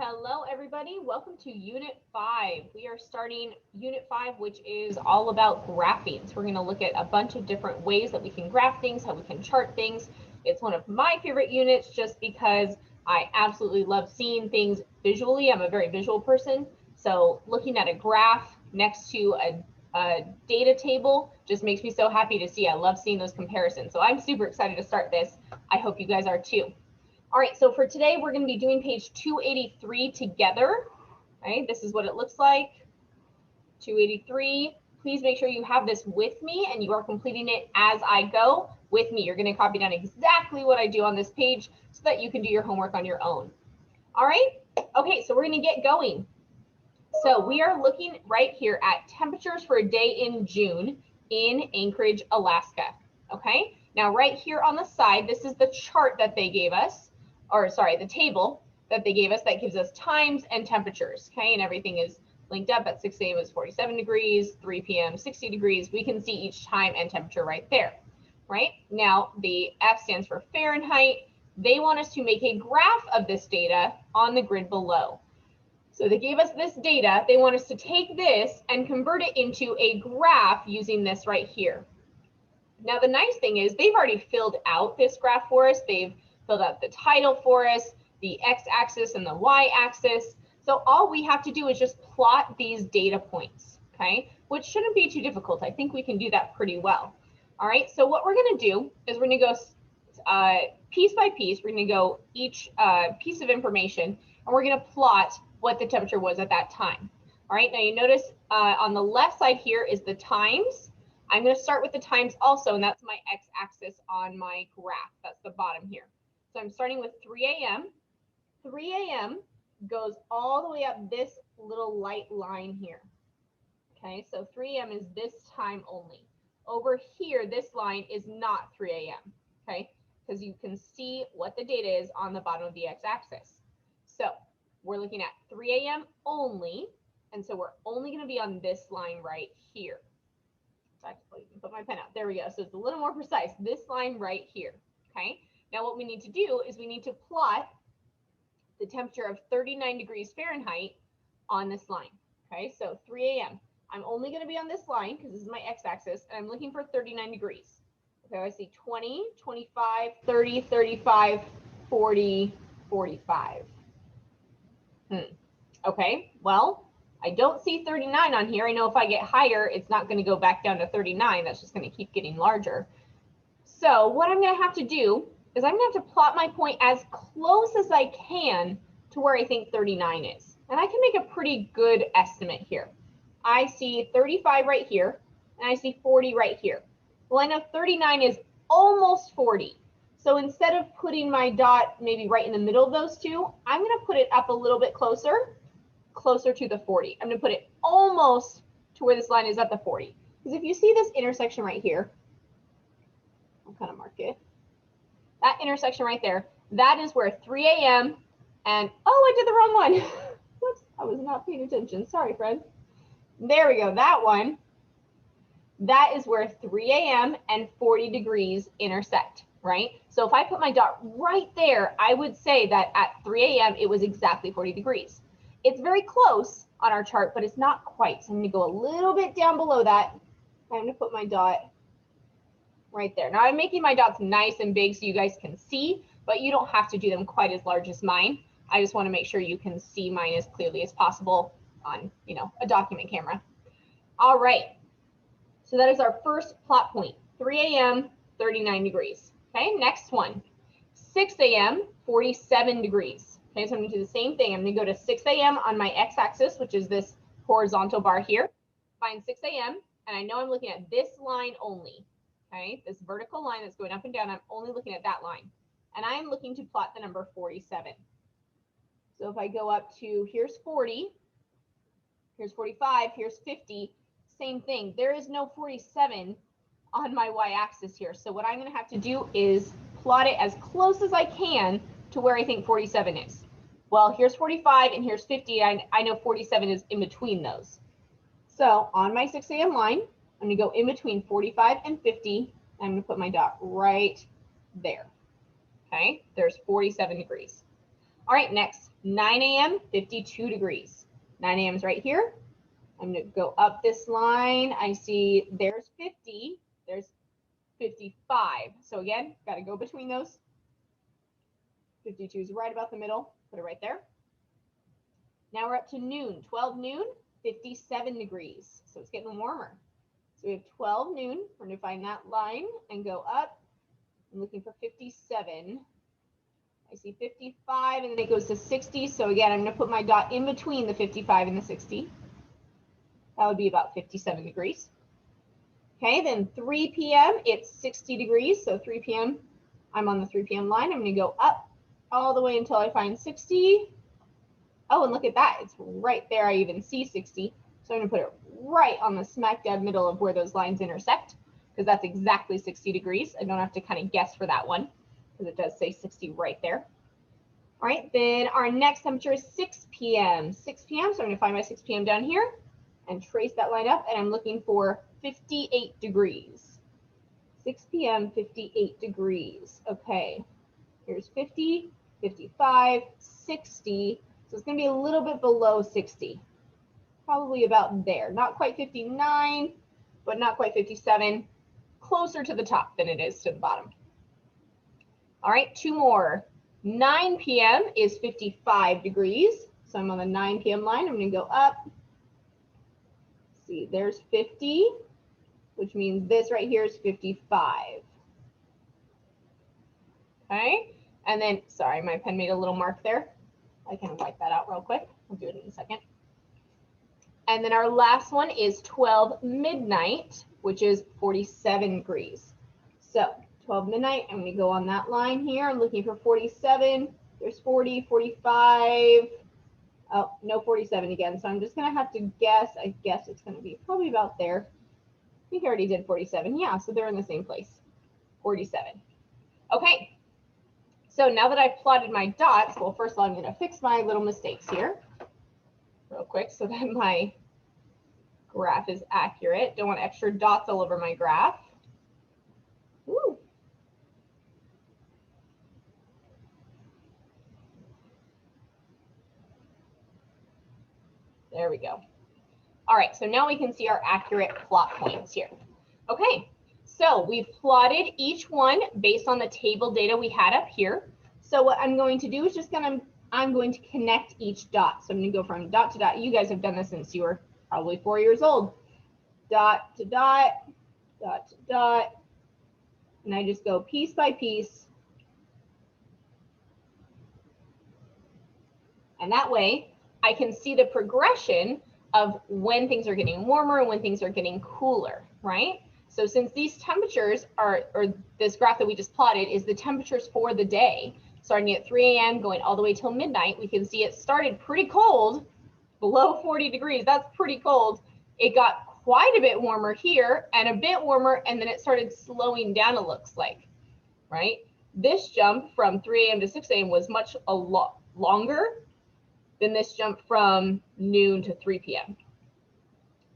Hello, everybody. Welcome to Unit 5. We are starting Unit 5, which is all about graphing. So we're going to look at a bunch of different ways that we can graph things, how we can chart things. It's one of my favorite units just because I absolutely love seeing things visually. I'm a very visual person. So looking at a graph next to a data table just makes me so happy to see. I love seeing those comparisons. So I'm super excited to start this. I hope you guys are too. All right, so for today, we're going to be doing page 283 together. Okay, this is what it looks like. 283. Please make sure you have this with me and you are completing it as I go with me. You're going to copy down exactly what I do on this page so that you can do your homework on your own. All right, okay, so we're going to get going. So we are looking right here at temperatures for a day in June in Anchorage, Alaska. Okay, now right here on the side, this is the chart that they gave us. Or sorry, the table that they gave us that gives us times and temperatures, okay? And everything is linked up. At 6 a.m. is 47 degrees, 3 p.m. 60 degrees. We can see each time and temperature right there, right? Now, the F stands for Fahrenheit. They want us to make a graph of this data on the grid below. So they gave us this data. They want us to take this and convert it into a graph using this right here. Now, the nice thing is they've already filled out this graph for us. They've filled out the title for us, the x-axis and the y-axis. So all we have to do is just plot these data points, okay? Which shouldn't be too difficult. I think we can do that pretty well. All right, so what we're gonna do is we're gonna go piece by piece. We're gonna go each piece of information and we're gonna plot what the temperature was at that time. All right, now you notice on the left side here is the times. I'm gonna start with the times also, and that's my x-axis on my graph. That's the bottom here. So I'm starting with 3 a.m. 3 a.m. goes all the way up this little light line here. Okay, so 3 a.m. is this time only. Over here, this line is not 3 a.m. Okay, because you can see what the data is on the bottom of the x-axis. So we're looking at 3 a.m. only, and so we're only going to be on this line right here. So I can put my pen out. There we go. So it's a little more precise. This line right here. Okay. Now what we need to do is we need to plot the temperature of 39 degrees Fahrenheit on this line. Okay, so 3 a.m. I'm only going to be on this line because this is my x-axis, and I'm looking for 39 degrees. Okay, I see 20, 25, 30, 35, 40, 45. Okay, well, I don't see 39 on here. I know if I get higher, it's not going to go back down to 39. That's just going to keep getting larger. So what I'm going to have to do is I'm going to have to plot my point as close as I can to where I think 39 is. And I can make a pretty good estimate here. I see 35 right here, and I see 40 right here. Well, I know 39 is almost 40. So instead of putting my dot maybe right in the middle of those two, I'm going to put it up a little bit closer to the 40. I'm going to put it almost to where this line is at the 40. Because if you see this intersection right here, I'll kind of mark it. That intersection right there, that is where 3 a.m. and, oh, I did the wrong one. Whoops, I was not paying attention. Sorry, friend. There we go, that one. That is where 3 a.m. and 40 degrees intersect, right? So if I put my dot right there, I would say that at 3 a.m. it was exactly 40 degrees. It's very close on our chart, but it's not quite. So I'm gonna go a little bit down below that. I'm gonna put my dot right there. Now I'm making my dots nice and big so you guys can see, but you don't have to do them quite as large as mine. I just want to make sure you can see mine as clearly as possible on, a document camera. All right. So that is our first plot point, 3 a.m., 39 degrees. Okay, next one, 6 a.m., 47 degrees. Okay, so I'm going to do the same thing. I'm going to go to 6 a.m. on my x-axis, which is this horizontal bar here. Find 6 a.m., and I know I'm looking at this line only. Okay, this vertical line that's going up and down, I'm only looking at that line. And I'm looking to plot the number 47. So if I go up to, here's 40, here's 45, here's 50, same thing. There is no 47 on my y-axis here. So what I'm going to have to do is plot it as close as I can to where I think 47 is. Well, here's 45 and here's 50. I know 47 is in between those. So on my 6 a.m. line, I'm going to go in between 45 and 50. I'm going to put my dot right there. Okay, there's 47 degrees. All right, next, 9 a.m., 52 degrees. 9 a.m. is right here. I'm going to go up this line. I see there's 50, there's 55. So again, got to go between those. 52 is right about the middle. Put it right there. Now we're up to noon. 12 noon, 57 degrees. So it's getting warmer. So we have 12 noon. We're going to find that line and go up. I'm looking for 57. I see 55 and then it goes to 60. So again, I'm going to put my dot in between the 55 and the 60. That would be about 57 degrees. Okay, then 3 p.m. it's 60 degrees. So 3 p.m. I'm on the 3 p.m. line. I'm going to go up all the way until I find 60. Oh, and look at that. It's right there. I even see 60. So I'm going to put it right on the smack dab middle of where those lines intersect, because that's exactly 60 degrees. I don't have to kind of guess for that one, because it does say 60 right there. All right, then our next temperature is 6 p.m. 6 p.m. So I'm going to find my 6 p.m. down here and trace that line up, and I'm looking for 58 degrees. 6 p.m., 58 degrees. Okay, here's 50, 55, 60. So it's going to be a little bit below 60, probably about there. Not quite 59, but not quite 57. Closer to the top than it is to the bottom. All right, two more. 9 p.m. is 55 degrees. So I'm on the 9 p.m. line. I'm going to go up. See, there's 50, which means this right here is 55. Okay, and then, sorry, my pen made a little mark there. I can wipe that out real quick. I'll do it in a second. And then our last one is 12 midnight, which is 47 degrees. So 12 midnight, I'm going to go on that line here. I'm looking for 47. There's 40, 45. Oh, no 47 again. So I'm just going to have to guess. I guess it's going to be probably about there. I think I already did 47. Yeah, so they're in the same place. 47. Okay. So now that I've plotted my dots, well, first of all, I'm going to fix my little mistakes here real quick so that my graph is accurate. Don't want extra dots all over my graph. Ooh. There we go. All right, so now we can see our accurate plot points here. Okay, so we've plotted each one based on the table data we had up here. So what I'm going to do is I'm going to connect each dot. So I'm going to go from dot to dot. You guys have done this since you were probably 4 years old. Dot to dot, dot to dot. And I just go piece by piece. And that way I can see the progression of when things are getting warmer and when things are getting cooler, right? So since these temperatures are, or this graph that we just plotted is the temperatures for the day, starting at 3 a.m. going all the way till midnight, we can see it started pretty cold, below 40 degrees. That's pretty cold. It got quite a bit warmer here and a bit warmer, and then it started slowing down, it looks like, right? This jump from 3 a.m. to 6 a.m. was much a lot longer than this jump from noon to 3 p.m.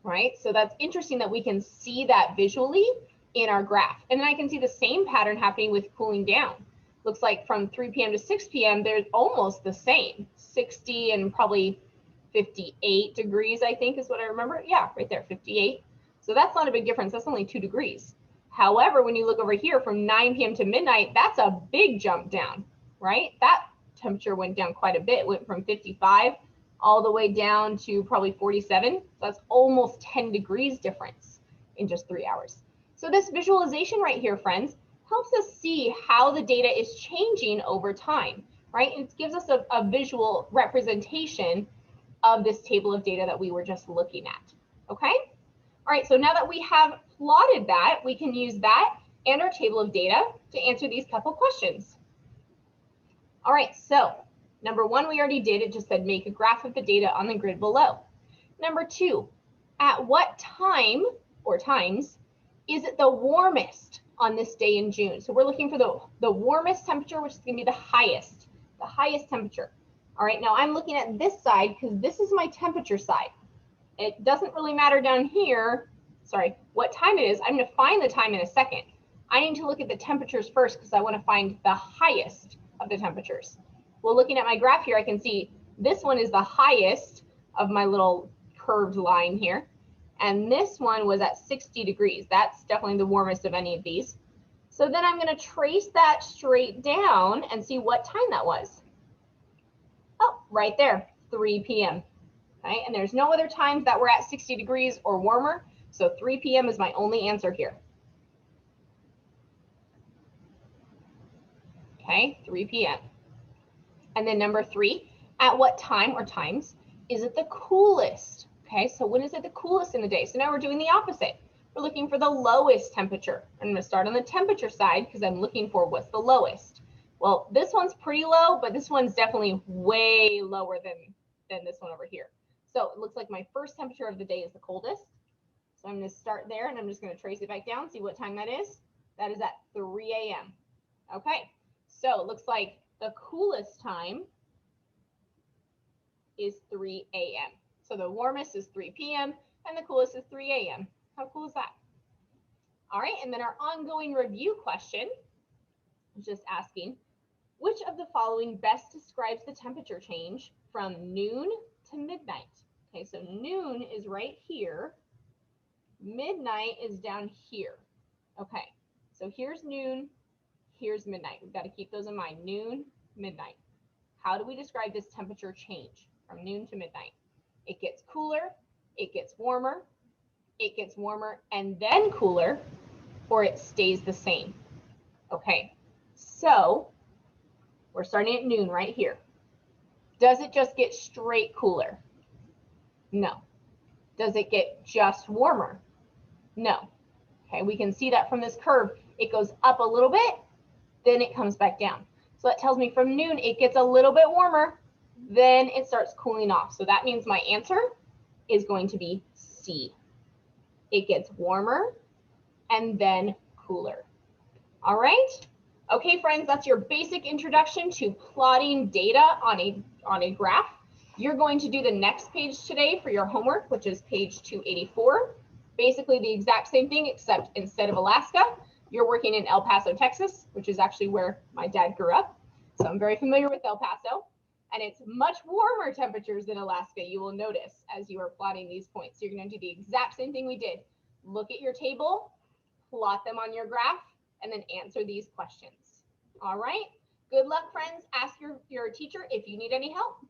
Right? So that's interesting that we can see that visually in our graph. And then I can see the same pattern happening with cooling down. Looks like from 3 p.m. to 6 p.m., they're almost the same, 60 and probably 58 degrees, I think is what I remember. Yeah, right there, 58. So that's not a big difference. That's only 2 degrees. However, when you look over here from 9 p.m. to midnight, that's a big jump down, right? That temperature went down quite a bit, went from 55 all the way down to probably 47. So that's almost 10 degrees difference in just 3 hours. So this visualization right here, friends, helps us see how the data is changing over time, right? It gives us a visual representation of this table of data that we were just looking at, okay? All right, so now that we have plotted that, we can use that and our table of data to answer these couple questions. All right, so number one, we already did. It just said make a graph of the data on the grid below. Number two, at what time or times is it the warmest on this day in June? So we're looking for the warmest temperature, which is going to be the highest temperature. All right, now I'm looking at this side because this is my temperature side. It doesn't really matter down here, sorry, what time it is. I'm going to find the time in a second. I need to look at the temperatures first because I want to find the highest of the temperatures. Well, looking at my graph here, I can see this one is the highest of my little curved line here. And this one was at 60 degrees. That's definitely the warmest of any of these. So then I'm going to trace that straight down and see what time that was. Oh, right there, 3 p.m. Okay, and there's no other times that were at 60 degrees or warmer. So 3 p.m. is my only answer here. Okay, 3 p.m. And then number 3, at what time or times is it the coolest? Okay, so when is it the coolest in the day? So now we're doing the opposite. We're looking for the lowest temperature. I'm going to start on the temperature side because I'm looking for what's the lowest. Well, this one's pretty low, but this one's definitely way lower than this one over here. So it looks like my first temperature of the day is the coldest. So I'm going to start there and I'm just going to trace it back down, see what time that is. That is at 3 a.m. Okay, so it looks like the coolest time is 3 a.m. So the warmest is 3 p.m. and the coolest is 3 a.m. How cool is that? All right, and then our ongoing review question is just asking, which of the following best describes the temperature change from noon to midnight? Okay, so noon is right here. Midnight is down here. Okay, so here's noon, here's midnight. We've got to keep those in mind, noon, midnight. How do we describe this temperature change from noon to midnight? It gets cooler, it gets warmer and then cooler, or it stays the same. Okay, so we're starting at noon right here. Does it just get straight cooler? No. Does it get just warmer? No. Okay, we can see that from this curve. It goes up a little bit, then it comes back down. So that tells me from noon, it gets a little bit warmer, then it starts cooling off. So that means my answer is going to be C. It gets warmer and then cooler. All right. Okay, friends, that's your basic introduction to plotting data on a graph. You're going to do the next page today for your homework, which is page 284. Basically the exact same thing, except instead of Alaska, you're working in El Paso, Texas, which is actually where my dad grew up. So I'm very familiar with El Paso, and it's much warmer temperatures than Alaska, you will notice as you are plotting these points. You're going to do the exact same thing we did. Look at your table, plot them on your graph, and then answer these questions. All right. Good luck, friends. Ask your teacher if you need any help.